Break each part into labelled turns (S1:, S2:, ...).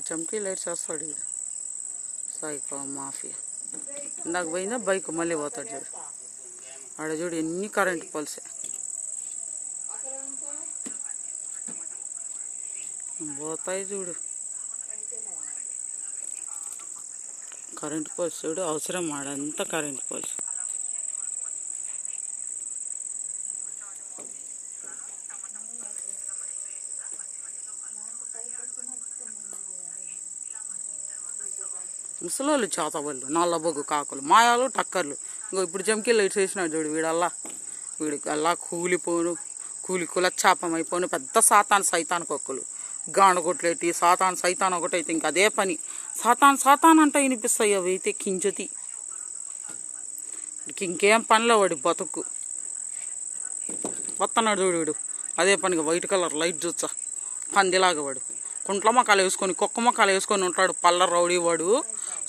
S1: చమ్కీ lights వస్తాడు వీడు psycho mafia. ఇందాక పోయిందా బైక్ మళ్ళీ పోతాడు చూడు. ఆడ చూడు ఎన్ని కరెంట్ పోల్సే పోతాయి చూడు. కరెంట్ పోల్స్ చూడు అవసరం ఆడంతా కరెంట్ పోల్స్. ముసలోళ్ళు చేతబళ్ళు నల్లబొగ్గు కాకులు మాయాలు టక్కర్లు. ఇంకో ఇప్పుడు చమ్కీ లైట్స్ వేసినాడు చూడు వీడికి అల్లా కూలి కులచ్చాపం అయిపోను పెద్ద సైతాన్ కొక్కులు గాండగొట్లేటి సైతాన్ ఒకటైతే ఇంక అదే పని సాతాన్ అంటే వినిపిస్తాయి. అవి అయితే కించతి ఇంకేం పనిలో వాడి బతుకు వస్తున్నాడు చూడు వీడు అదే పనిగా వైట్ కలర్ లైట్ చూచ్చా పందిలాగా వాడు కుంట్ల మొక్కలు వేసుకొని కుక్క మొక్కలు వేసుకొని ఉంటాడు. పల్ల రౌడీ వాడు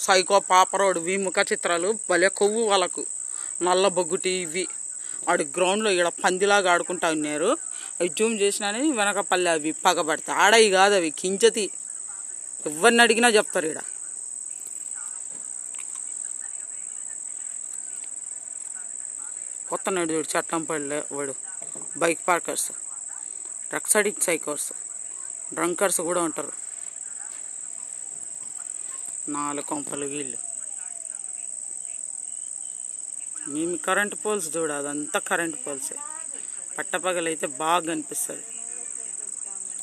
S1: సైకో పాపరోడు విముఖ చిత్రాలు భలే కొవ్వు వాళ్ళకు నల్ల బొగ్గుటి ఇవి. ఆడు గ్రౌండ్లో ఇక్కడ పందిలాగా ఆడుకుంటా ఉన్నారు. అవి జూమ్ చేసినాని వెనకపల్లి అవి పగబడతాయి. ఆడవి కాదు అవి కించతి. ఎవరిని అడిగినా చెప్తారు ఇక్కడ. కొత్త నడు చట్టం పడలే వాడు బైక్ పార్కర్స్ డ్రగ్స్ అడిక్ట్ సైకోర్స్ డ్రంకర్స్ కూడా ఉంటారు. 4 కొంపలు వీళ్ళు. మేము కరెంట్ పోల్స్ చూడ అదంతా కరెంట్ పోల్సే. పట్టపగలైతే బాగా అనిపిస్తుంది.